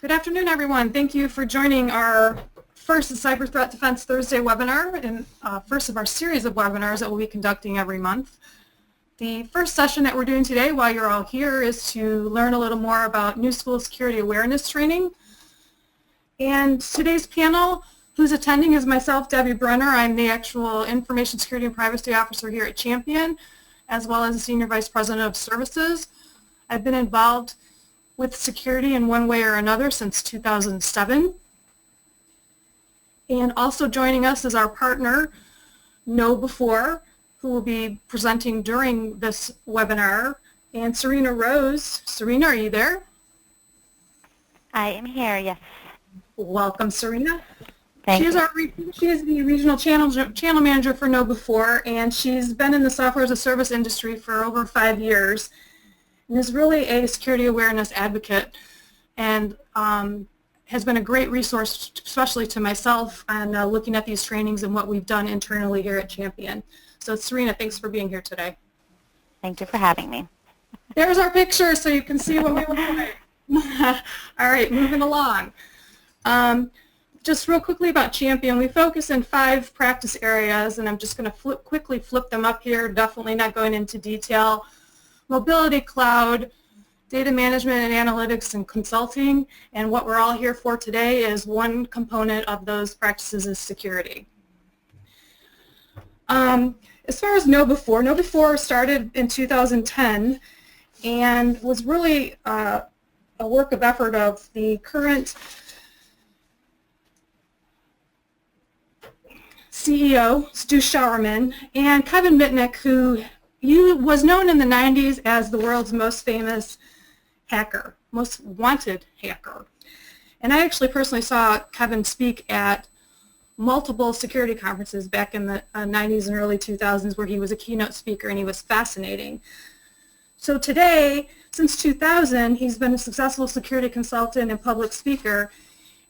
Good afternoon, everyone. Thank you for joining our first Cyber Threat Defense Thursday webinar and first of our series of webinars that we'll be conducting every month. The first session that we're doing today while you're all here is to learn a little more about New School Security Awareness Training. And today's panel, who's attending, is myself, Debbie Brenner. I'm the actual Information Security and Privacy Officer here at Champion, as well as the Senior Vice President of Services. I've been involved with security in one way or another since 2007. And also joining us is our partner, KnowBe4, who will be presenting during this webinar, and Serena Rose. Serena, are you there? I am here, yes. Welcome, Serena. Thank you. She is the regional channel manager for KnowBe4, and she's been in the software as a service industry for over 5 years. And is really a security awareness advocate, and has been a great resource, especially to myself, on looking at these trainings and what we've done internally here at Champion. So Serena, thanks for being here today. Thank you for having me. There's our picture so you can see what we look like. All right, moving along. Just real quickly about Champion, we focus in 5 practice areas, and I'm just going to quickly flip them up here, definitely not going into detail. Mobility, cloud, data management and analytics, and consulting. And what we're all here for today is one component of those practices is security. As far as KnowBe4, KnowBe4 started in 2010 and was really a work of effort of the current CEO, Stu Showerman, and Kevin Mitnick, who was known in the 90s as the world's most famous hacker, most wanted hacker. And I actually personally saw Kevin speak at multiple security conferences back in the 90s and early 2000s where he was a keynote speaker, and he was fascinating. So today, since 2000, he's been a successful security consultant and public speaker,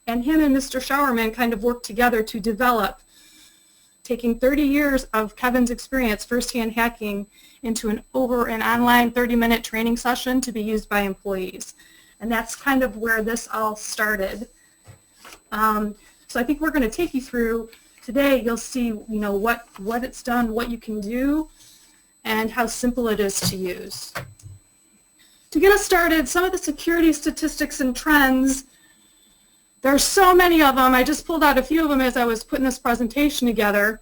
and him and Mr. Showerman kind of worked together to develop, taking 30 years of Kevin's experience firsthand hacking into an online 30-minute training session to be used by employees. And that's kind of where this all started. So I think we're going to take you through today. You'll see, what it's done, what you can do, and how simple it is to use. To get us started, some of the security statistics and trends. There are so many of them. I just pulled out a few of them as I was putting this presentation together.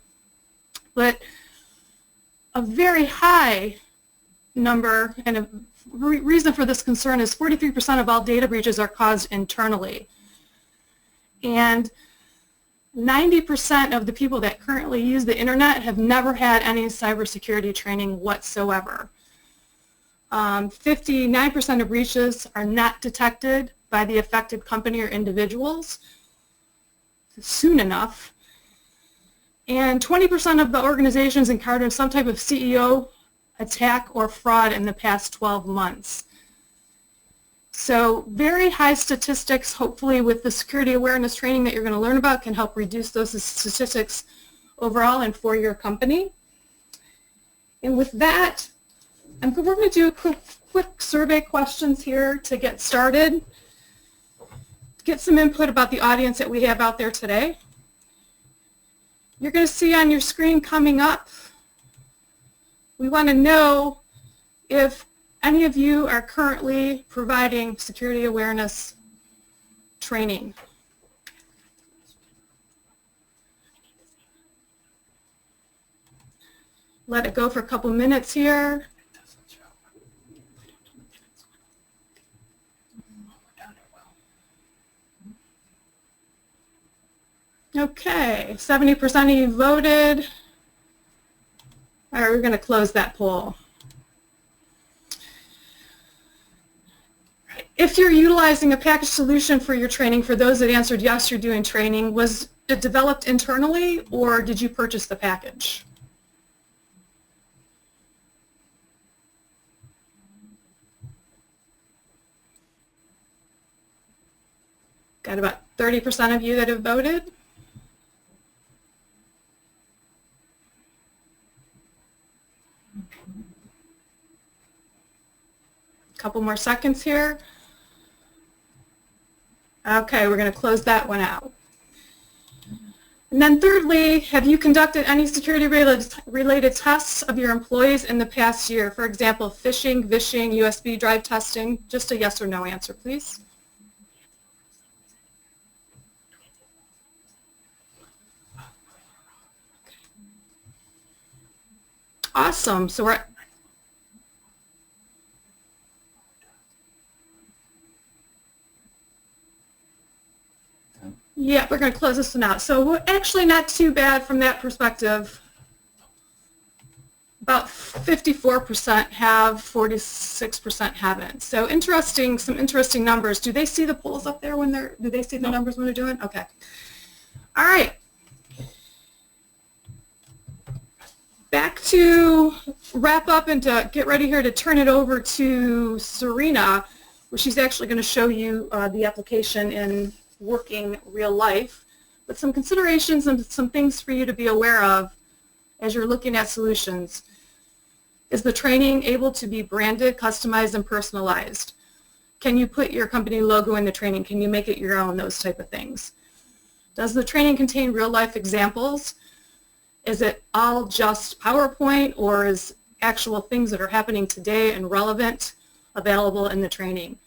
But a very high number, and a reason for this concern is 43% of all data breaches are caused internally. And 90% of the people that currently use the internet have never had any cybersecurity training whatsoever. 59% of breaches are not detected by the affected company or individuals soon enough. And 20% of the organizations encountered some type of CEO attack or fraud in the past 12 months. So very high statistics. Hopefully with the security awareness training that you're going to learn about can help reduce those statistics overall and for your company. And with that, we're going to do a quick survey questions here to get started. Get some input about the audience that we have out there today. You're going to see on your screen coming up, we want to know if any of you are currently providing security awareness training. Let it go for a couple minutes here. Okay, 70% of you voted. All right, we're going to close that poll. If you're utilizing a packaged solution for your training, for those that answered yes, you're doing training, was it developed internally or did you purchase the package? Got about 30% of you that have voted. Couple more seconds here. Okay, we're going to close that one out. And then thirdly, have you conducted any security-related tests of your employees in the past year? For example, phishing, vishing, USB drive testing? Just a yes or no answer, please. Awesome. So we're yeah, we're going to close this one out. So we're actually not too bad from that perspective. About 54% have, 46% haven't. So some interesting numbers. Do they see the polls up there when do they see the numbers when they're doing? Okay. All right. Back to wrap up and to get ready here to turn it over to Serena, where she's actually going to show you the application in working real life, but some considerations and some things for you to be aware of as you're looking at solutions. Is the training able to be branded, customized, and personalized? Can you put your company logo in the training? Can you make it your own? Those type of things. Does the training contain real-life examples? Is it all just PowerPoint, or is actual things that are happening today and relevant available in the training?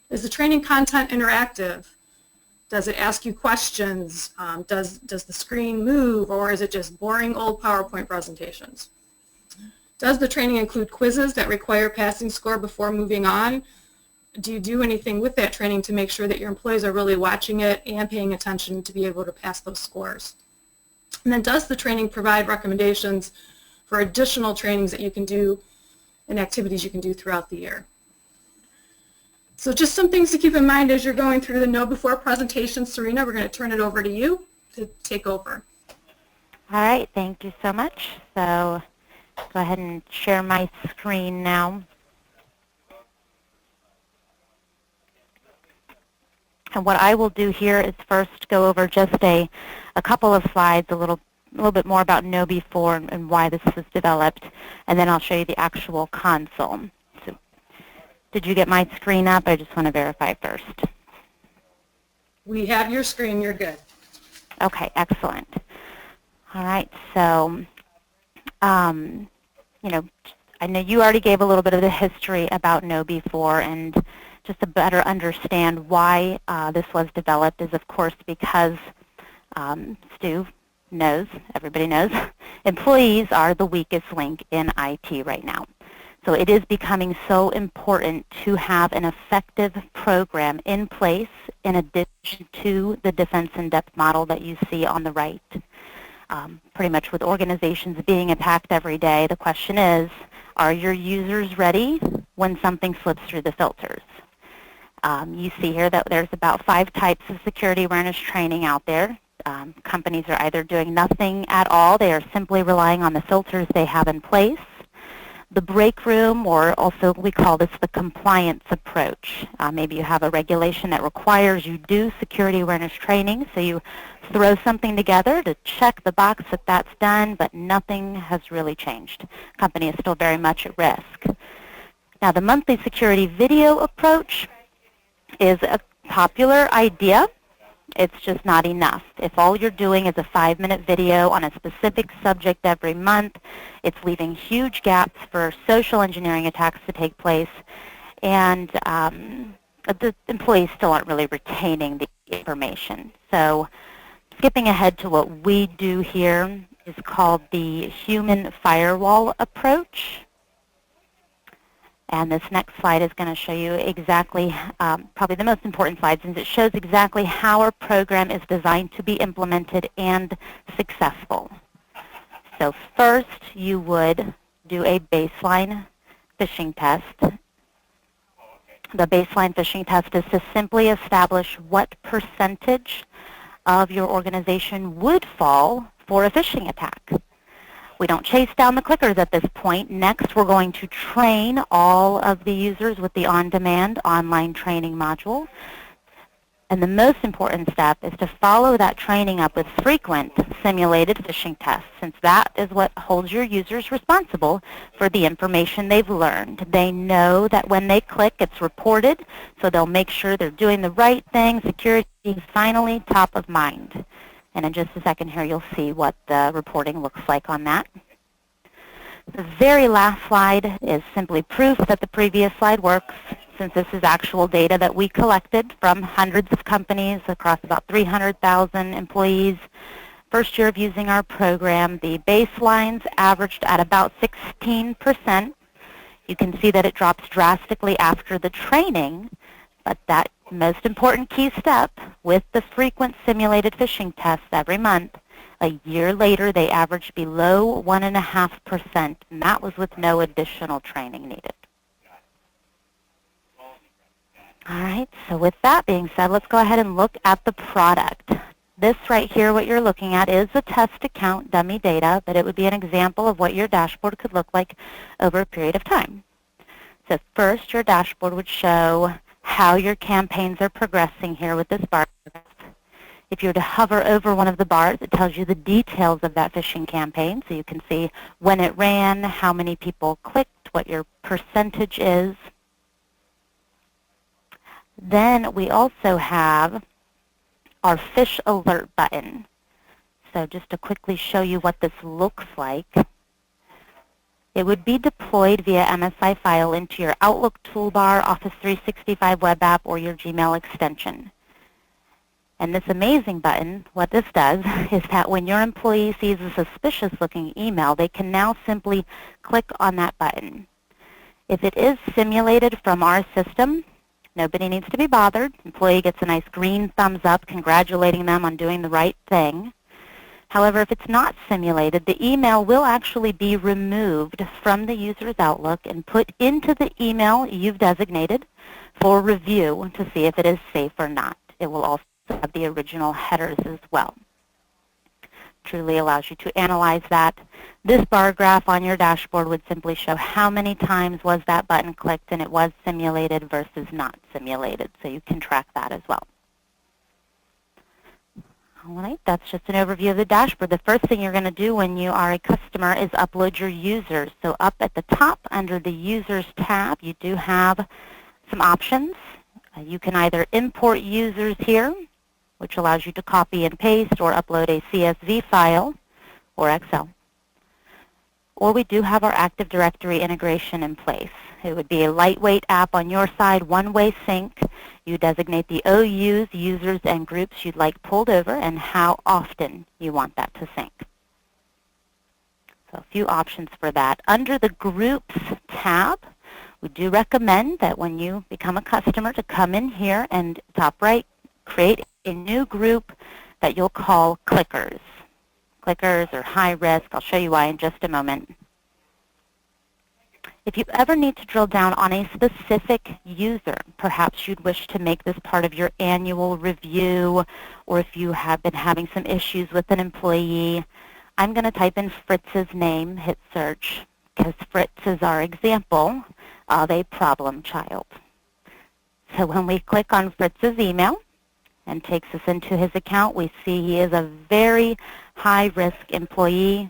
Is the training content interactive? Does it ask you questions? Does the screen move, or is it just boring old PowerPoint presentations? Does the training include quizzes that require passing score before moving on? Do you do anything with that training to make sure that your employees are really watching it and paying attention to be able to pass those scores? And then does the training provide recommendations for additional trainings that you can do and activities you can do throughout the year? So just some things to keep in mind as you're going through the KnowBe4 presentation. Serena, we're going to turn it over to you to take over. All right, thank you so much. So go ahead and share my screen now. And what I will do here is first go over just a couple of slides, a little bit more about KnowBe4 and why this was developed, and then I'll show you the actual console. So, did you get my screen up? I just want to verify first. We have your screen. You're good. Okay, excellent. All right, so you know, I know you already gave a little bit of the history about KnowBe4, and just to better understand why this was developed is, of course, because Stu knows, everybody knows, employees are the weakest link in IT right now. So it is becoming so important to have an effective program in place in addition to the defense in-depth model that you see on the right. Pretty much with organizations being attacked every day, the question is, are your users ready when something slips through the filters? You see here that there's about 5 types of security awareness training out there. Companies are either doing nothing at all, they are simply relying on the filters they have in place. The break room, or also we call this the compliance approach. Maybe you have a regulation that requires you do security awareness training, so you throw something together to check the box that that's done, but nothing has really changed. Company is still very much at risk. Now the monthly security video approach is a popular idea. It's just not enough. If all you're doing is a 5-minute video on a specific subject every month, it's leaving huge gaps for social engineering attacks to take place, and the employees still aren't really retaining the information. So skipping ahead to what we do here is called the human firewall approach. And this next slide is going to show you exactly, probably the most important slide, since it shows exactly how our program is designed to be implemented and successful. So first, you would do a baseline phishing test. The baseline phishing test is to simply establish what percentage of your organization would fall for a phishing attack. We don't chase down the clickers at this point. Next, we're going to train all of the users with the on-demand online training module. And the most important step is to follow that training up with frequent simulated phishing tests, since that is what holds your users responsible for the information they've learned. They know that when they click, it's reported, so they'll make sure they're doing the right thing. Security is finally top of mind. And in just a second here, you'll see what the reporting looks like on that. The very last slide is simply proof that the previous slide works, since this is actual data that we collected from hundreds of companies across about 300,000 employees. First year of using our program, the baselines averaged at about 16%. You can see that it drops drastically after the training, but that most important key step with the frequent simulated phishing tests every month, a year later they averaged below 1.5%, and that was with no additional training needed. All right, so with that being said, let's go ahead and look at the product. This right here, what you're looking at, is a test account dummy data, but it would be an example of what your dashboard could look like over a period of time. So first, your dashboard would show how your campaigns are progressing here with this bar graph. If you were to hover over one of the bars, it tells you the details of that phishing campaign, so you can see when it ran, how many people clicked, what your percentage is. Then we also have our phish alert button. So just to quickly show you what this looks like, it would be deployed via MSI file into your Outlook toolbar, Office 365 web app, or your Gmail extension. And this amazing button, what this does is that when your employee sees a suspicious-looking email, they can now simply click on that button. If it is simulated from our system, nobody needs to be bothered. Employee gets a nice green thumbs up congratulating them on doing the right thing. However, if it's not simulated, the email will actually be removed from the user's Outlook and put into the email you've designated for review to see if it is safe or not. It will also have the original headers as well. Truly allows you to analyze that. This bar graph on your dashboard would simply show how many times was that button clicked and it was simulated versus not simulated, so you can track that as well. All right, that's just an overview of the dashboard. The first thing you're going to do when you are a customer is upload your users. So up at the top under the Users tab, you do have some options. You can either import users here, which allows you to copy and paste or upload a CSV file or Excel. Or we do have our Active Directory integration in place. It would be a lightweight app on your side, one-way sync. You designate the OUs, users, and groups you'd like pulled over and how often you want that to sync. So a few options for that. Under the Groups tab, we do recommend that when you become a customer to come in here and top right, create a new group that you'll call clickers. Clickers or high risk. I'll show you why in just a moment. If you ever need to drill down on a specific user, perhaps you'd wish to make this part of your annual review, or if you have been having some issues with an employee, I'm going to type in Fritz's name, hit search, because Fritz is our example of a problem child. So when we click on Fritz's email and takes us into his account, we see he is a very high-risk employee.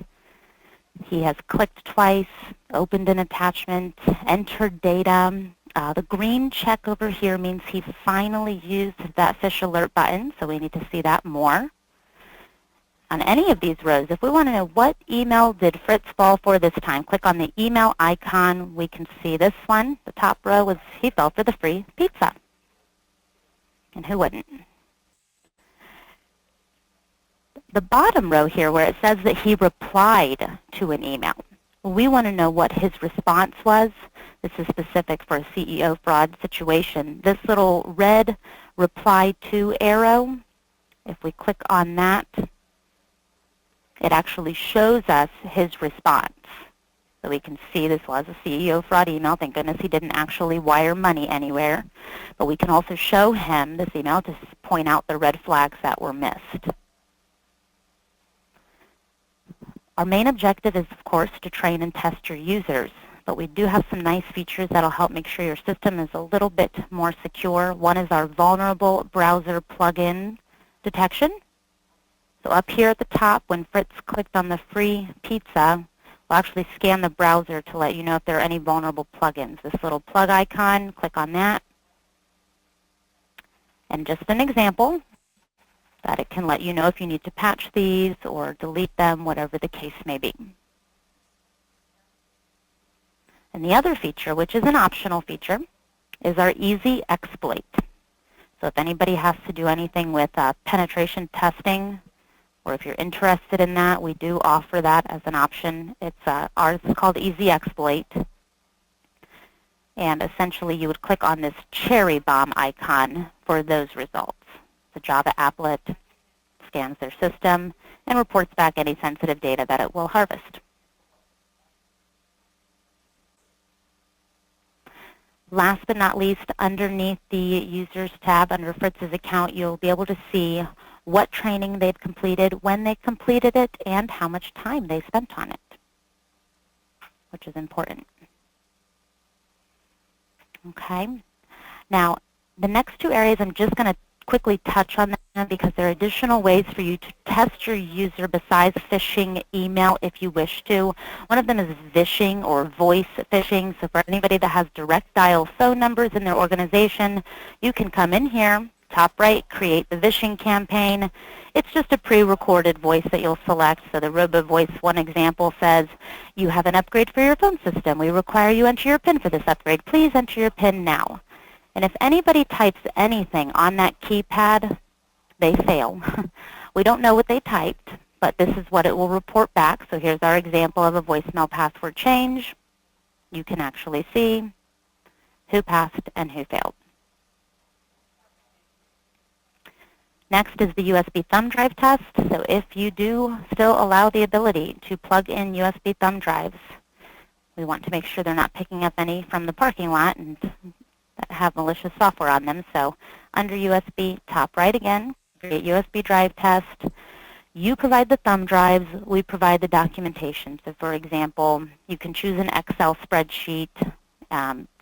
He has clicked twice, opened an attachment, entered data. The green check over here means he finally used that phish alert button, so we need to see that more. On any of these rows, if we want to know what email did Fritz fall for this time, click on the email icon. We can see this one. The top row was he fell for the free pizza. And who wouldn't? The bottom row here where it says that he replied to an email, we want to know what his response was. This is specific for a CEO fraud situation. This little red reply to arrow, if we click on that, it actually shows us his response. So we can see this was a CEO fraud email. Thank goodness he didn't actually wire money anywhere. But we can also show him this email to point out the red flags that were missed. Our main objective is, of course, to train and test your users. but we do have some nice features that'll help make sure your system is a little bit more secure. One is our vulnerable browser plugin detection. So up here at the top, when Fritz clicked on the free pizza, we'll actually scan the browser to let you know if there are any vulnerable plugins. This little plug icon, click on that. And just an example that it can let you know if you need to patch these or delete them, whatever the case may be. And the other feature, which is an optional feature, is our easy exploit. So if anybody has to do anything with penetration testing, or if you're interested in that, we do offer that as an option. Ours is called Easy Exploit. And essentially, you would click on this cherry bomb icon for those results. The Java applet scans their system and reports back any sensitive data that it will harvest. Last but not least, underneath the Users tab under Fritz's account, you'll be able to see what training they've completed, when they completed it, and how much time they spent on it, which is important. Okay. Now, the next two areas I'm just going to quickly touch on them because there are additional ways for you to test your user besides phishing email if you wish to. One of them is vishing or voice phishing. So for anybody that has direct dial phone numbers in their organization, you can come in here, top right, create the vishing campaign. It's just a pre-recorded voice that you'll select. So the RoboVoice one example says, you have an upgrade for your phone system. We require you enter your PIN for this upgrade. Please enter your PIN now. And if anybody types anything on that keypad, they fail. We don't know what they typed, but this is what it will report back. So here's our example of a voicemail password change. You can actually see who passed and who failed. Next is the USB thumb drive test. So if you do still allow the ability to plug in USB thumb drives, we want to make sure they're not picking up any from the parking lot and that have malicious software on them. So under USB, top right again, create USB drive test. You provide the thumb drives, we provide the documentation. So for example, you can choose an Excel spreadsheet,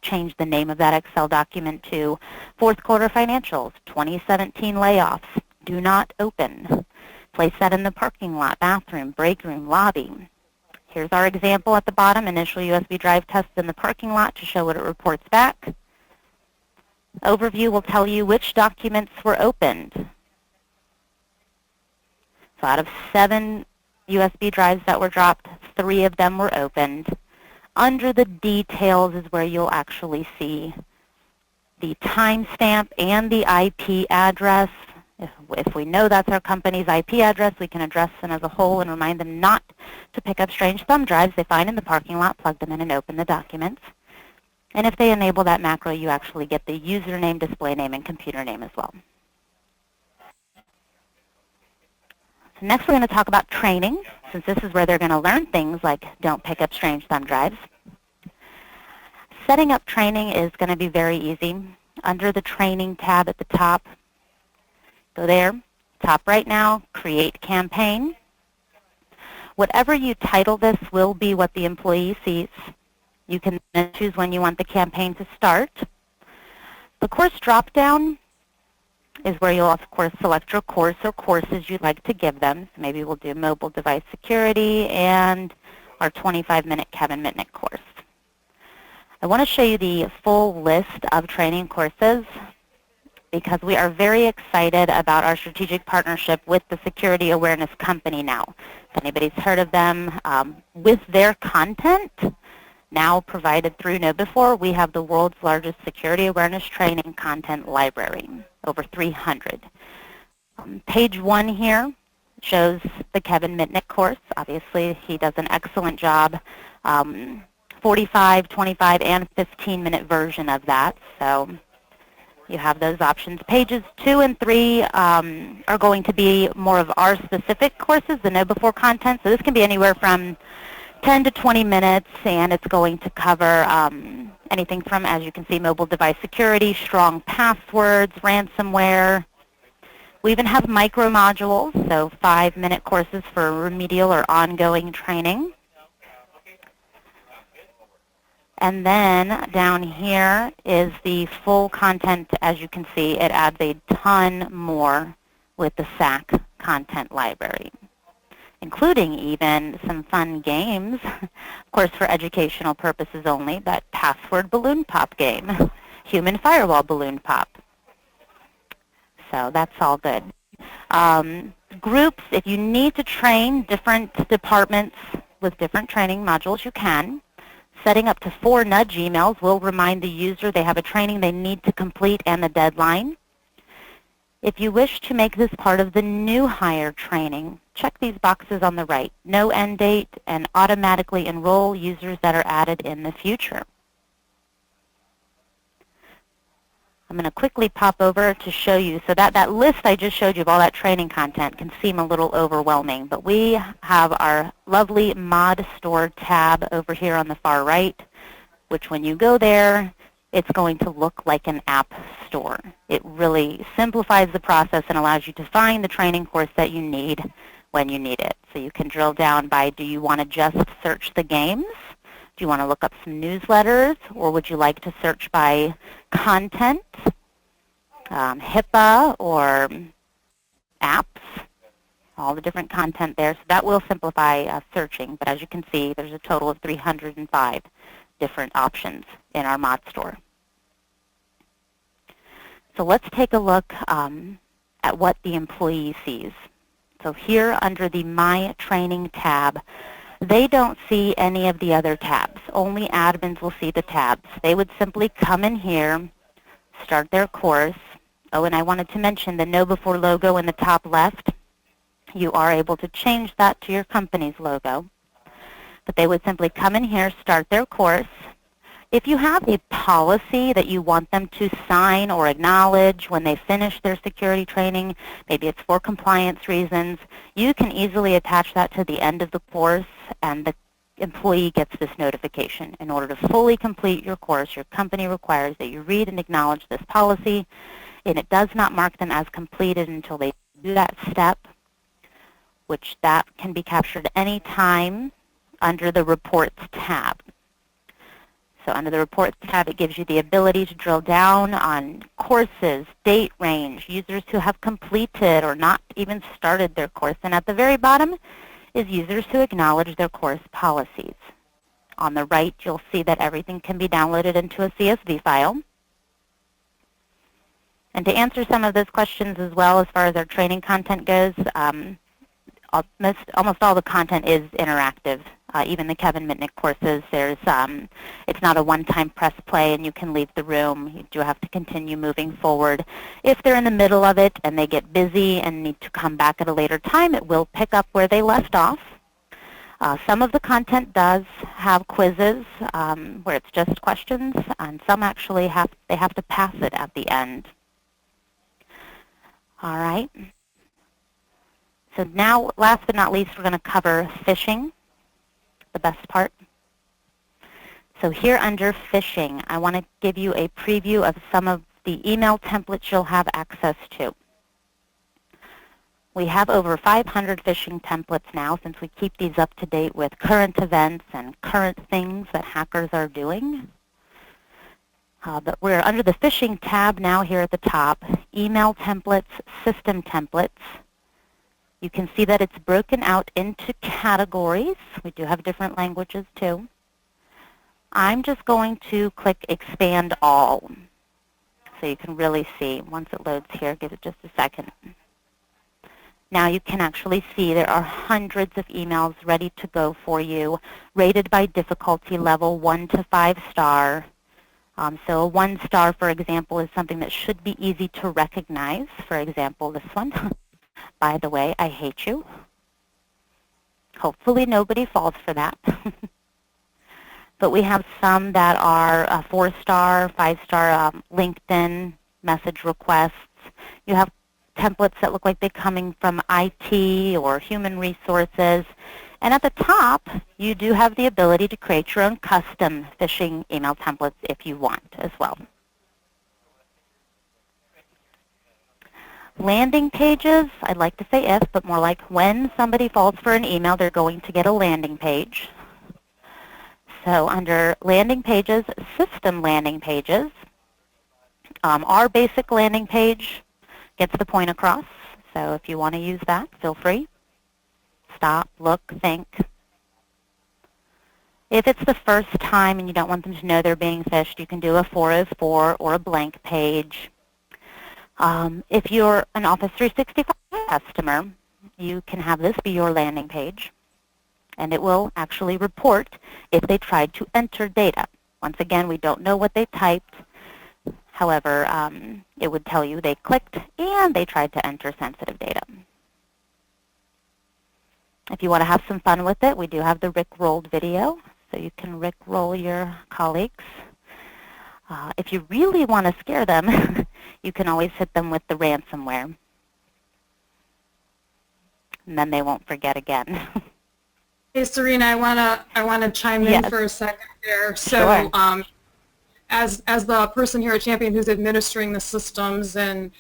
change the name of that Excel document to fourth quarter financials, 2017 layoffs, do not open. Place that in the parking lot, bathroom, break room, lobby. Here's our example at the bottom, initial USB drive test in the parking lot to show what it reports back. Overview will tell you which documents were opened. So out of 7 USB drives that were dropped, 3 of them were opened. Under the details is where you'll actually see the timestamp and the IP address. If we know that's our company's IP address, we can address them as a whole and remind them not to pick up strange thumb drives they find in the parking lot, plug them in, and open the documents. And if they enable that macro, you actually get the username, display name, and computer name as well. So next we're going to talk about training, since this is where they're going to learn things like don't pick up strange thumb drives. Setting up training is going to be very easy. Under the training tab at the top, go there, top right now, create campaign. Whatever you title this will be what the employee sees. You can then choose when you want the campaign to start. The course drop-down is where you'll, of course, select your course or courses you'd like to give them. So maybe we'll do mobile device security and our 25-minute Kevin Mitnick course. I want to show you the full list of training courses because we are very excited about our strategic partnership with the Security Awareness Company now. If anybody's heard of them, with their content now provided through KnowBe4, we have the world's largest security awareness training content library, over 300. Page 1 here shows the Kevin Mitnick course. Obviously, he does an excellent job. 45, 25, and 15-minute version of that. So you have those options. Pages 2 and 3 are going to be more of our specific courses, the KnowBe4 content. So this can be anywhere from 10 to 20 minutes, and it's going to cover anything from, as you can see, mobile device security, strong passwords, ransomware. We even have micro modules, so 5-minute courses for remedial or ongoing training. And then down here is the full content. As you can see, it adds a ton more with the SAC content library, including even some fun games, of course for educational purposes only, but password balloon pop game, human firewall balloon pop. So that's all good. Groups, if you need to train different departments with different training modules, you can. Setting up to 4 nudge emails will remind the user they have a training they need to complete and the deadline. If you wish to make this part of the new hire training, check these boxes on the right, no end date, and automatically enroll users that are added in the future. I'm going to quickly pop over to show you. So that list I just showed you of all that training content can seem a little overwhelming, but we have our lovely Mod Store tab over here on the far right, which when you go there, it's going to look like an app store. It really simplifies the process and allows you to find the training course that you need when you need it. So you can drill down by, do you want to just search the games? Do you want to look up some newsletters, or would you like to search by content, HIPAA, or apps? All the different content there. So that will simplify searching. But as you can see, there's a total of 305 different options in our mod store. So let's take a look at what the employee sees. So here under the My Training tab, they don't see any of the other tabs. Only admins will see the tabs. They would simply come in here, start their course. Oh, and I wanted to mention the KnowBe4 logo in the top left. You are able to change that to your company's logo. But they would simply come in here, start their course. If you have a policy that you want them to sign or acknowledge when they finish their security training, maybe it's for compliance reasons, you can easily attach that to the end of the course, and the employee gets this notification. In order to fully complete your course, your company requires that you read and acknowledge this policy, and it does not mark them as completed until they do that step, which that can be captured any time under the Reports tab. So under the Reports tab, it gives you the ability to drill down on courses, date range, users who have completed or not even started their course. And at the very bottom is users who acknowledge their course policies. On the right, you'll see that everything can be downloaded into a CSV file. And to answer some of those questions as well as far as our training content goes, almost all the content is interactive. Even the Kevin Mitnick courses, it's not a one-time press play and you can leave the room. You do have to continue moving forward. If they're in the middle of it and they get busy and need to come back at a later time, it will pick up where they left off. Some of the content does have quizzes where it's just questions, and some actually have to pass it at the end. All right. So now, last but not least, we're going to cover phishing, the best part. So here under phishing, I want to give you a preview of some of the email templates you'll have access to. We have over 500 phishing templates now, since we keep these up to date with current events and current things that hackers are doing. But we're under the phishing tab now here at the top, email templates, system templates. You can see that it's broken out into categories. We do have different languages too. I'm just going to click Expand All so you can really see. Once it loads here, give it just a second. Now you can actually see there are hundreds of emails ready to go for you, rated by difficulty level 1 to 5 star. So a 1 star, for example, is something that should be easy to recognize. For example, this one. By the way, I hate you. Hopefully nobody falls for that. But we have some that are 4 star, 5 star LinkedIn message requests. You have templates that look like they're coming from IT or human resources. And at the top, you do have the ability to create your own custom phishing email templates if you want as well. Landing pages, I'd like to say if, but more like when somebody falls for an email, they're going to get a landing page. So under landing pages, system landing pages, our basic landing page gets the point across. So if you want to use that, feel free. Stop, look, think. If it's the first time and you don't want them to know they're being phished, you can do a 404 or a blank page. If you're an Office 365 customer, you can have this be your landing page, and it will actually report if they tried to enter data. Once again, we don't know what they typed. However, it would tell you they clicked and they tried to enter sensitive data. If you want to have some fun with it, we do have the Rick-rolled video, so you can Rick-roll your colleagues. If you really want to scare them, you can always hit them with the ransomware, and then they won't forget again. Hey, Serena, I wanna chime in for a second there. So, Sure. As the person here at Champion who's administering the systems and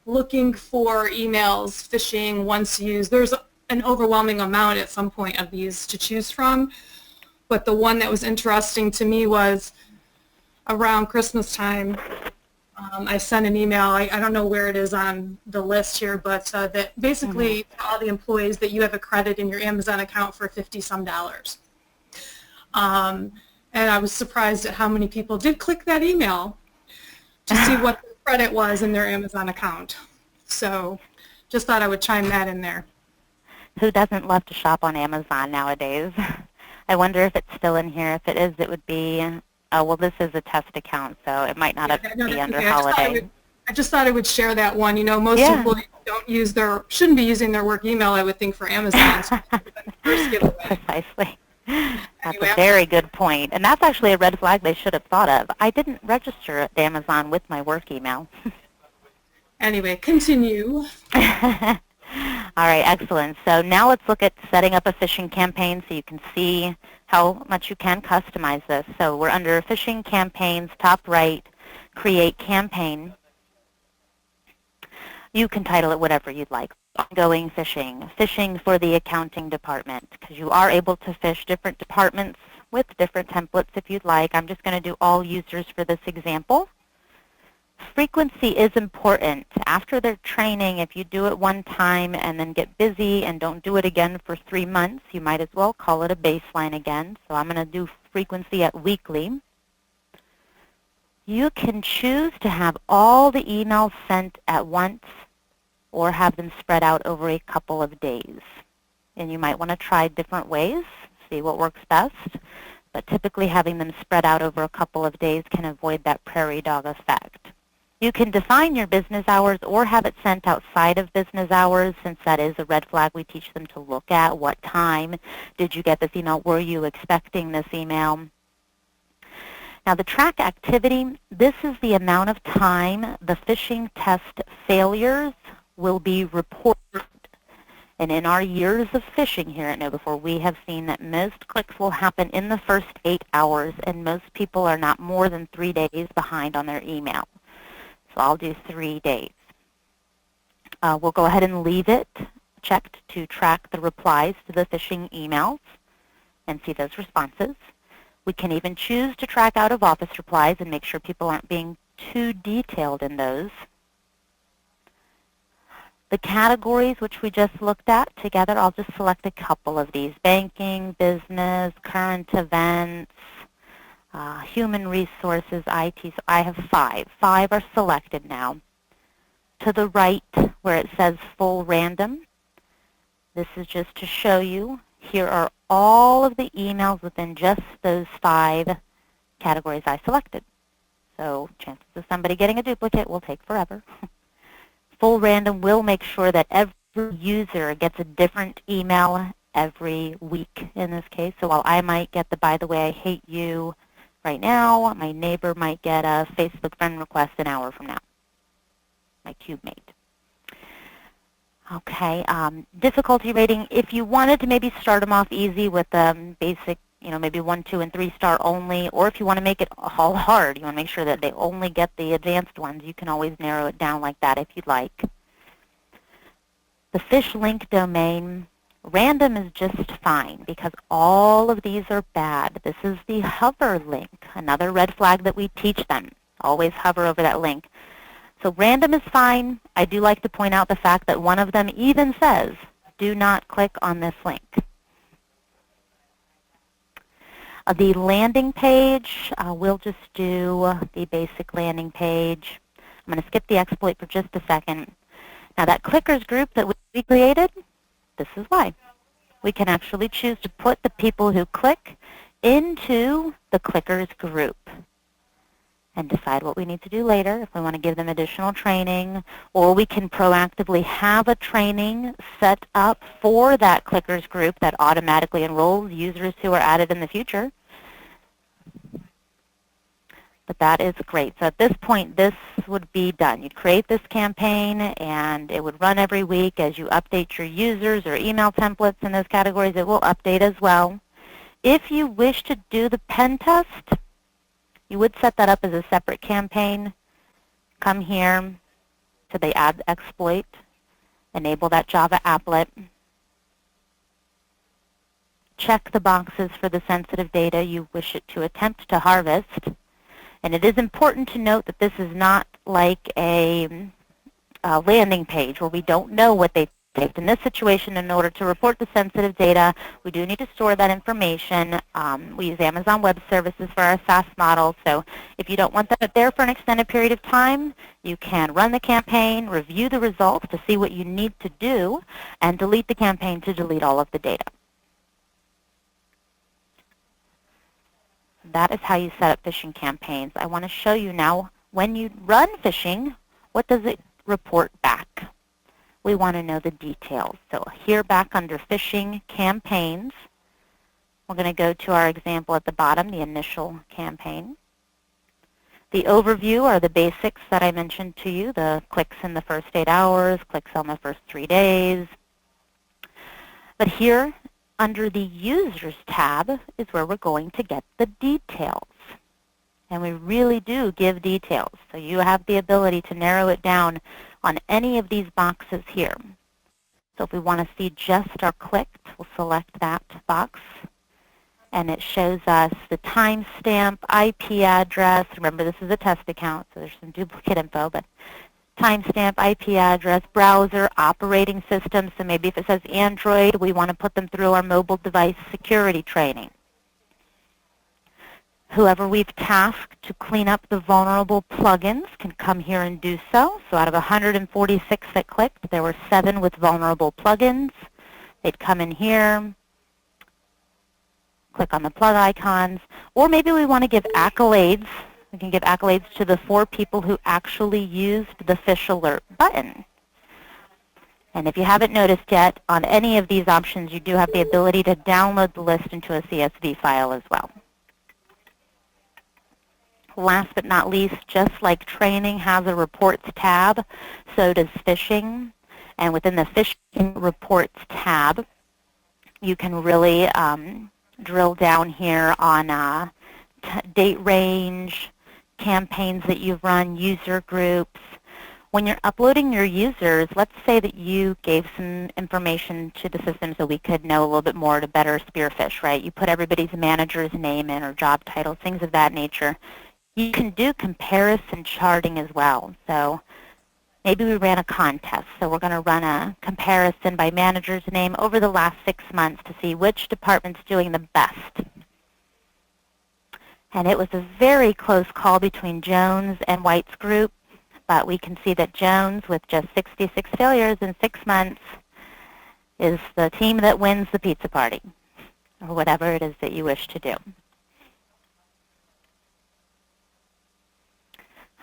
looking for emails, phishing, once used, there's an overwhelming amount at some point of these to choose from. But the one that was interesting to me was around Christmas time. I sent an email, I don't know where it is on the list here, but that basically all the employees that you have a credit in your Amazon account for $50-some. And I was surprised at how many people did click that email to see what the credit was in their Amazon account. So just thought I would chime that in there. Who doesn't love to shop on Amazon nowadays? I wonder if it's still in here. If it is, it would be, well, this is a test account, so it might not be under holiday. I just thought I would share that one. You know, most employees shouldn't be using their work email, I would think, for Amazon. So first giveaway. Precisely. That's a very good point. And that's actually a red flag they should have thought of. I didn't register at Amazon with my work email. Anyway, continue. All right, excellent. So now let's look at setting up a phishing campaign so you can see how much you can customize this. So we're under phishing campaigns, top right, create campaign. You can title it whatever you'd like. Ongoing phishing, phishing for the accounting department, because you are able to phish different departments with different templates if you'd like. I'm just going to do all users for this example. Frequency is important. After their training, if you do it one time and then get busy and don't do it again for 3 months, you might as well call it a baseline again. So I'm going to do frequency at weekly. You can choose to have all the emails sent at once or have them spread out over a couple of days. And you might want to try different ways, see what works best. But typically having them spread out over a couple of days can avoid that prairie dog effect. You can define your business hours or have it sent outside of business hours, since that is a red flag we teach them to look at. What time did you get this email? Were you expecting this email? Now the track activity, this is the amount of time the phishing test failures will be reported. And in our years of phishing here at KnowBe4, we have seen that most clicks will happen in the first 8 hours, and most people are not more than 3 days behind on their email. So I'll do 3 days. We'll go ahead and leave it checked to track the replies to the phishing emails and see those responses. We can even choose to track out of office replies and make sure people aren't being too detailed in those. The categories which we just looked at together, I'll just select a couple of these. Banking, business, current events, human resources, IT. So I have 5. 5 are selected now. To the right where it says full random, this is just to show you, here are all of the emails within just those 5 categories I selected. So chances of somebody getting a duplicate will take forever. Full random will make sure that every user gets a different email every week in this case. So while I might get the "by the way, I hate you" right now, my neighbor might get a Facebook friend request an hour from now, my cube mate. Okay, difficulty rating. If you wanted to maybe start them off easy with basic, maybe 1, 2, and 3 star only, or if you want to make it all hard, you want to make sure that they only get the advanced ones, you can always narrow it down like that if you'd like. The phish link domain, Random is just fine because all of these are bad. This is the hover link, another red flag that we teach them. Always hover over that link. So random is fine. I do like to point out the fact that one of them even says, do not click on this link. The landing page, we'll just do the basic landing page. I'm going to skip the exploit for just a second. Now that clickers group that we created, this is why. We can actually choose to put the people who click into the clickers group and decide what we need to do later, if we want to give them additional training, or we can proactively have a training set up for that clickers group that automatically enrolls users who are added in the future. But that is great. So at this point, this would be done. You'd create this campaign, and it would run every week as you update your users or email templates in those categories. It will update as well. If you wish to do the pen test, you would set that up as a separate campaign. Come here to the add exploit, enable that Java applet, check the boxes for the sensitive data you wish it to attempt to harvest. And it is important to note that this is not like a landing page where we don't know what they saved. In this situation, in order to report the sensitive data, we do need to store that information. We use Amazon Web Services for our SaaS model, so if you don't want that there for an extended period of time, you can run the campaign, review the results to see what you need to do, and delete the campaign to delete all of the data. That is how you set up phishing campaigns. I want to show you now, when you run phishing, what does it report back? We want to know the details. So here back under phishing campaigns, we're going to go to our example at the bottom, the initial campaign. The overview are the basics that I mentioned to you, the clicks in the first 8 hours, clicks on the first 3 days. But here, under the Users tab is where we're going to get the details. And we really do give details. So you have the ability to narrow it down on any of these boxes here. So if we want to see just our clicked, we'll select that box. And it shows us the timestamp, IP address. Remember, this is a test account, so there's some duplicate info, but timestamp, IP address, browser, operating system. So maybe if it says Android, we want to put them through our mobile device security training. Whoever we've tasked to clean up the vulnerable plugins can come here and do so. So out of 146 that clicked, there were 7 with vulnerable plugins. They'd come in here, click on the plug icons, or maybe we want to give accolades. We can give accolades to the 4 people who actually used the Phish alert button. And if you haven't noticed yet, on any of these options, you do have the ability to download the list into a CSV file as well. Last but not least, just like training has a reports tab, so does phishing. And within the phishing reports tab, you can really drill down here on date range, campaigns that you've run, user groups. When you're uploading your users, let's say that you gave some information to the system so we could know a little bit more to better spearfish, right? You put everybody's manager's name in or job title, things of that nature. You can do comparison charting as well. So maybe we ran a contest, so we're going to run a comparison by manager's name over the last 6 months to see which department's doing the best. And it was a very close call between Jones and White's group, but we can see that Jones, with just 66 failures in 6 months, is the team that wins the pizza party, or whatever it is that you wish to do.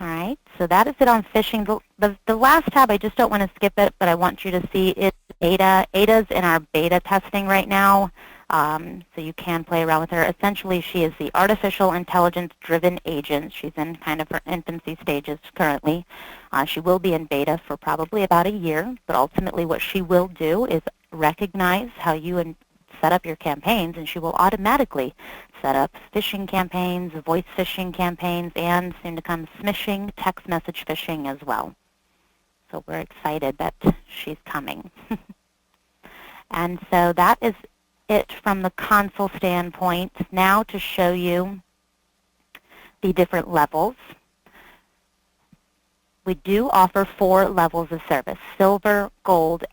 All right, so that is it on phishing. The last tab, I just don't want to skip it, but I want you to see is Ada. Ada's in our beta testing right now, so you can play around with her. Essentially, she is the artificial intelligence-driven agent. She's in kind of her infancy stages currently. She will be in beta for probably about a year, but ultimately what she will do is recognize how you set up your campaigns, and she will automatically set up phishing campaigns, voice phishing campaigns, and soon to come smishing, text message phishing as well. So we're excited that she's coming. And so that is it from the console standpoint. Now to show you the different levels. We do offer 4 levels of service: silver, gold,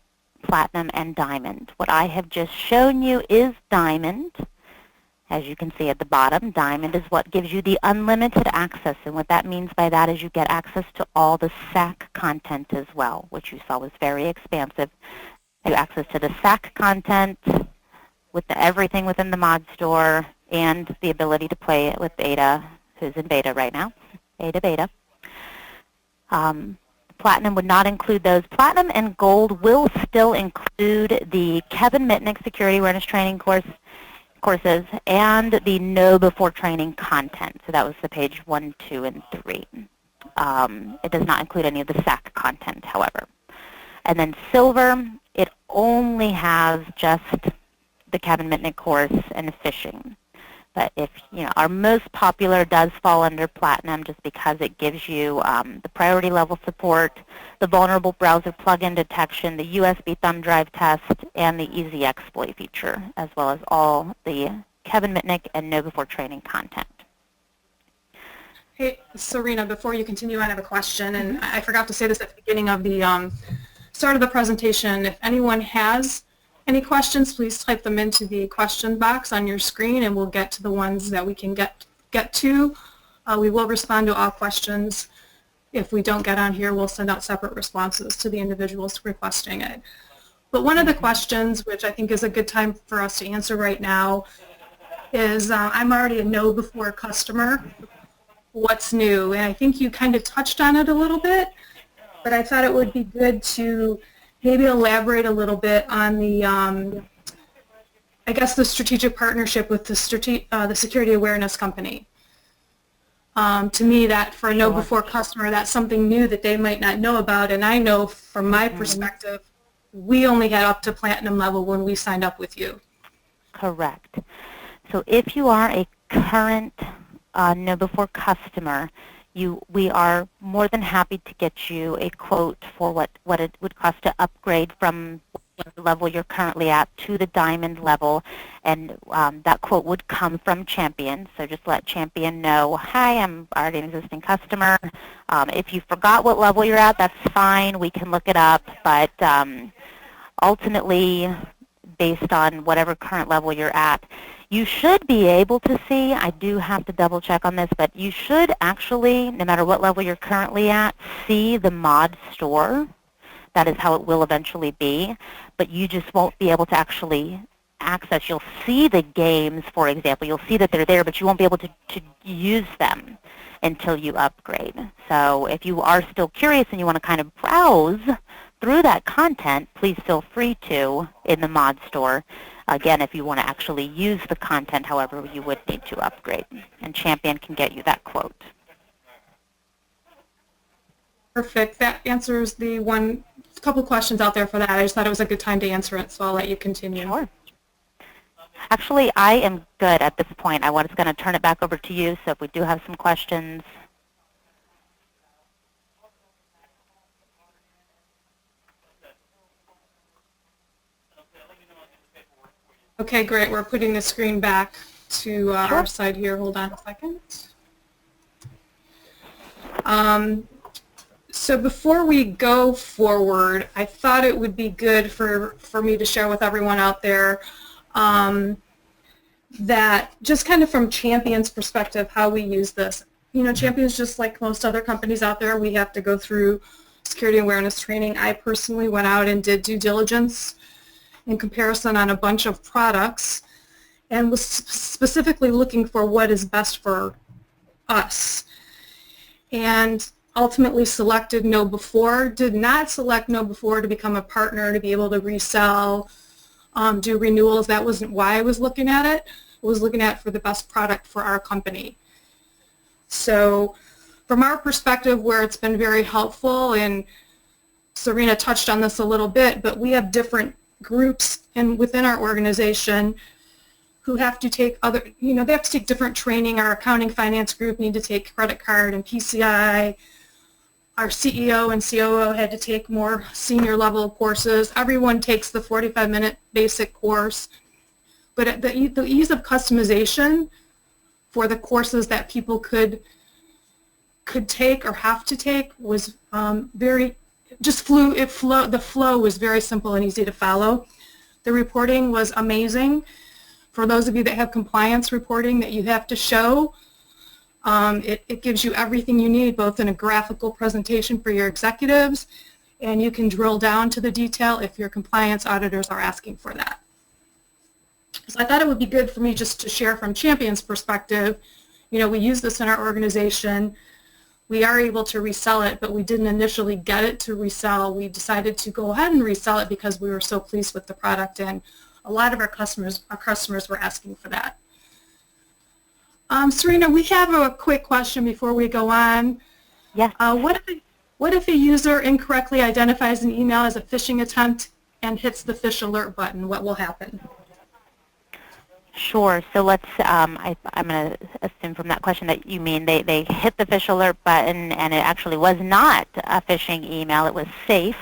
platinum, and diamond. What I have just shown you is diamond. As you can see at the bottom, diamond is what gives you the unlimited access, and what that means by that is you get access to all the SAC content as well, which you saw was very expansive. You have access to the SAC content with everything within the mod store and the ability to play it with beta, who's in beta right now, beta. Platinum would not include those. Platinum and gold will still include the Kevin Mitnick Security Awareness Training courses and the KnowBe4 training content. So that was the page 1, 2, and 3. It does not include any of the SAC content, however. And then silver, it only has just the Kevin Mitnick course and phishing. But if, our most popular does fall under platinum just because it gives you the priority level support, the vulnerable browser plugin detection, the USB thumb drive test, and the easy exploit feature, as well as all the Kevin Mitnick and KnowBe4 training content. Hey, Serena, before you continue, I have a question, and I forgot to say this at the beginning of the start of the presentation. If anyone has any questions, please type them into the question box on your screen, and we'll get to the ones that we can get to. We will respond to all questions. If we don't get on here, we'll send out separate responses to the individuals requesting it. But one of the questions, which I think is a good time for us to answer right now, is I'm already a KnowBe4 customer. What's new? And I think you kind of touched on it a little bit, but I thought it would be good to maybe elaborate a little bit on the, I guess, the strategic partnership with the Security Awareness Company. To me, that for a KnowBe4 customer, that's something new that they might not know about, and I know from my perspective, we only got up to platinum level when we signed up with you. Correct. So if you are a current KnowBe4 customer, we are more than happy to get you a quote for what it would cost to upgrade from the level you're currently at to the diamond level, and that quote would come from Champion. So just let Champion know, hi, I'm already an existing customer. If you forgot what level you're at, that's fine. We can look it up, but ultimately, based on whatever current level you're at, you should be able to see, I do have to double check on this, but you should actually, no matter what level you're currently at, see the mod store. That is how it will eventually be, but you just won't be able to actually access. You'll see the games, for example. You'll see that they're there, but you won't be able to use them until you upgrade. So if you are still curious and you want to kind of browse through that content, please feel free to in the mod store. Again, if you want to actually use the content, however, you would need to upgrade, and Champion can get you that quote. Perfect. That answers the couple questions out there for that. I just thought it was a good time to answer it, so I'll let you continue. Sure. Actually, I am good at this point. I was going to turn it back over to you, so if we do have some questions. Okay, great. We're putting the screen back to our side here. Hold on a second. So before we go forward, I thought it would be good for me to share with everyone out there that just kind of from Champion's perspective, how we use this. Champion's just like most other companies out there. We have to go through security awareness training. I personally went out and did due diligence in comparison on a bunch of products and was specifically looking for what is best for us. And ultimately selected KnowBe4, did not select KnowBe4 to become a partner, to be able to resell, do renewals. That wasn't why I was looking at it. I was looking at it for the best product for our company. So from our perspective, where it's been very helpful, and Serena touched on this a little bit, but we have different groups within our organization who have to take they have to take different training. Our accounting finance group need to take credit card and PCI. our CEO and COO had to take more senior level courses. Everyone takes the 45-minute basic course, but the ease of customization for the courses that people could take or have to take was the flow was very simple and easy to follow. The reporting was amazing. For those of you that have compliance reporting that you have to show, it gives you everything you need, both in a graphical presentation for your executives, and you can drill down to the detail if your compliance auditors are asking for that. So I thought it would be good for me just to share from Champion's perspective. You know, we use this in our organization. We are able to resell it, but we didn't initially get it to resell. We decided to go ahead and resell it because we were so pleased with the product, and a lot of our customers were asking for that. Serena, we have a quick question before we go on. Yes. What if a user incorrectly identifies an email as a phishing attempt and hits the phish alert button? What will happen? Sure. So let's, I'm going to assume from that question that you mean they hit the phish alert button and it actually was not a phishing email. It was safe.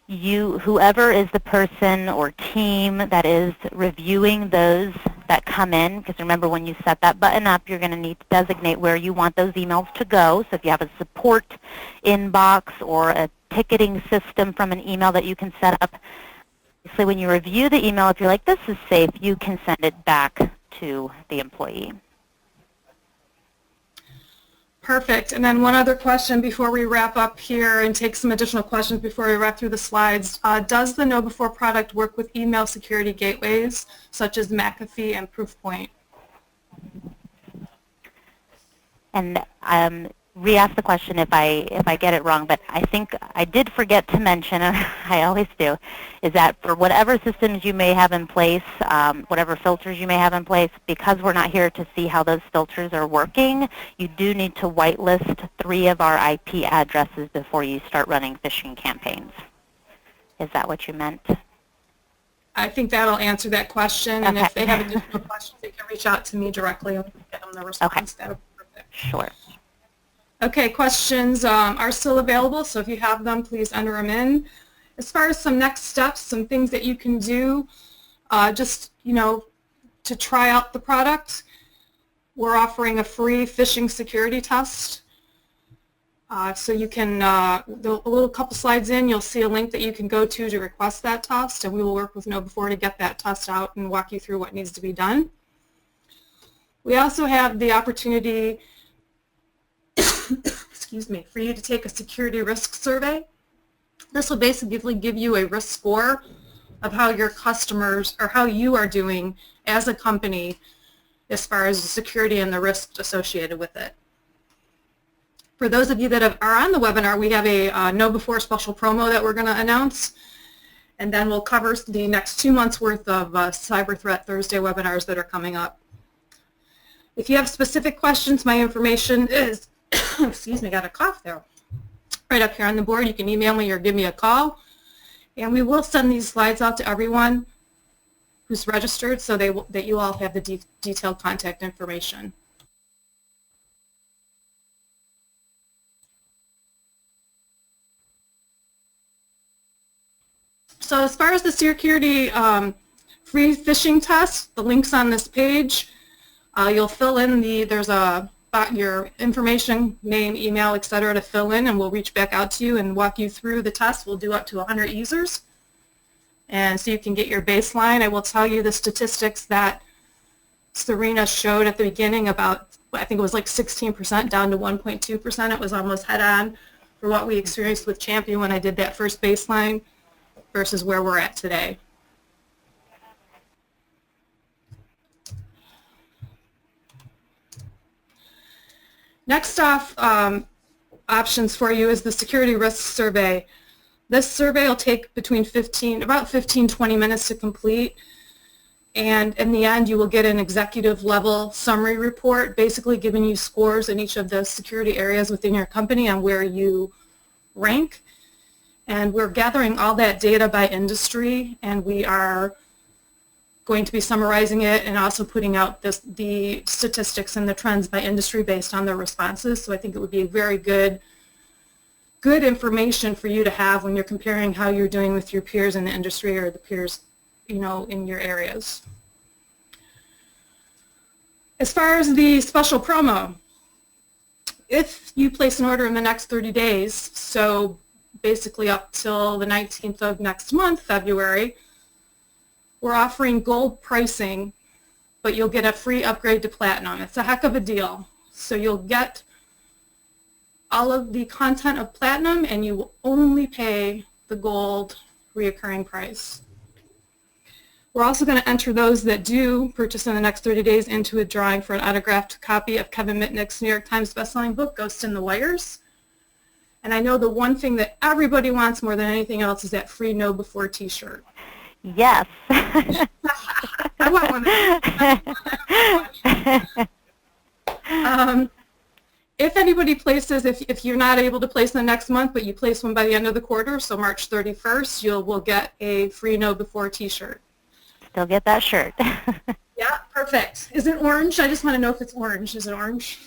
Whoever is the person or team that is reviewing those that come in, because remember when you set that button up, you're going to need to designate where you want those emails to go. So if you have a support inbox or a ticketing system from an email that you can set up, so when you review the email, if you're like, this is safe, you can send it back to the employee. Perfect. And then one other question before we wrap up here and take some additional questions before we wrap through the slides. Does the KnowBe4 product work with email security gateways such as McAfee and Proofpoint? And re-ask the question if I get it wrong, but I think I did forget to mention, and I always do, is that for whatever systems you may have in place, whatever filters you may have in place, because we're not here to see how those filters are working, you do need to whitelist 3 of our IP addresses before you start running phishing campaigns. Is that what you meant? I think that'll answer that question, and if they have additional questions, they can reach out to me directly and get them the response. Okay. That would be perfect. Sure. Okay, questions are still available, so if you have them, please enter them in. As far as some next steps, some things that you can do, just, to try out the product, we're offering a free phishing security test. So you can, a little couple slides in, you'll see a link that you can go to request that test, and we will work with KnowBe4 to get that test out and walk you through what needs to be done. We also have the opportunity excuse me, for you to take a security risk survey. This will basically give you a risk score of how your customers or how you are doing as a company as far as the security and the risks associated with it. For those of you that are on the webinar, we have a KnowBe4 special promo that we're going to announce, and then we'll cover the next 2 months worth of Cyber Threat Thursday webinars that are coming up. If you have specific questions, my information is excuse me, got a cough there. Right up here on the board, you can email me or give me a call, and we will send these slides out to everyone who's registered so that you all have the detailed contact information. So as far as the security free phishing test, the link's on this page. You'll fill in there's your information, name, email, etc. to fill in, and we'll reach back out to you and walk you through the test. We'll do up to 100 users, and so you can get your baseline. I will tell you the statistics that Serena showed at the beginning about, I think it was like 16% down to 1.2%. It was almost head-on for what we experienced with Champion when I did that first baseline versus where we're at today. Next off, options for you is the security risk survey. This survey will take about 15-20 minutes to complete, and in the end you will get an executive level summary report basically giving you scores in each of the security areas within your company and where you rank. And we're gathering all that data by industry, and we are going to be summarizing it and also putting out the statistics and the trends by industry based on their responses. So I think it would be a very good good information for you to have when you're comparing how you're doing with your peers in the industry or the peers, you know, in your areas. As far as the special promo, if you place an order in the next 30 days, so basically up till the 19th of next month, February, we're offering gold pricing, but you'll get a free upgrade to platinum. It's a heck of a deal. So you'll get all of the content of platinum, and you will only pay the gold reoccurring price. We're also going to enter those that do purchase in the next 30 days into a drawing for an autographed copy of Kevin Mitnick's New York Times bestselling book, Ghost in the Wires. And I know the one thing that everybody wants more than anything else is that free KnowBe4 t-shirt. Yes. I want one. If anybody places, if you're not able to place in the next month, but you place one by the end of the quarter, so March 31st, you will get a free KnowBe4 t-shirt. Still get that shirt. Yeah, perfect. Is it orange? I just want to know if it's orange. Is it orange?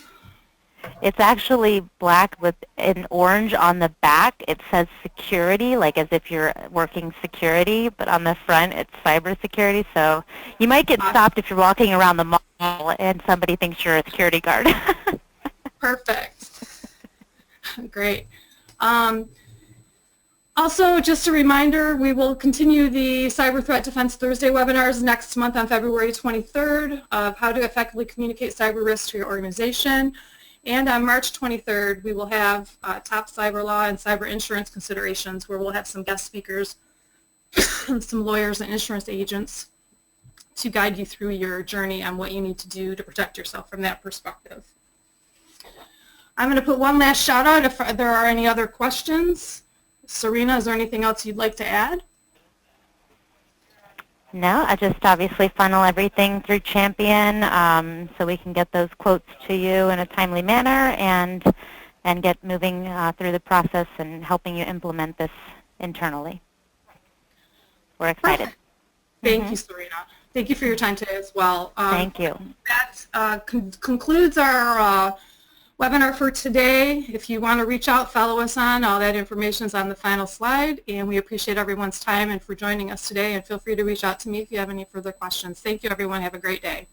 It's actually black with an orange on the back. It says security, like as if you're working security, but on the front it's cybersecurity. So you might get stopped if you're walking around the mall and somebody thinks you're a security guard. Perfect. Great. Also, just a reminder, we will continue the Cyber Threat Defense Thursday webinars next month on February 23rd of how to effectively communicate cyber risks to your organization. And on March 23rd, we will have top cyber law and cyber insurance considerations, where we'll have some guest speakers, some lawyers and insurance agents to guide you through your journey on what you need to do to protect yourself from that perspective. I'm going to put one last shout out if there are any other questions. Serena, is there anything else you'd like to add? No, I just obviously funnel everything through Champion so we can get those quotes to you in a timely manner and get moving through the process and helping you implement this internally. We're excited. Perfect. Thank you, Serena. Thank you for your time today as well. Thank you. That concludes our webinar for today. If you want to reach out, follow us on. All that information is on the final slide, and we appreciate everyone's time and for joining us today, and feel free to reach out to me if you have any further questions. Thank you, everyone. Have a great day.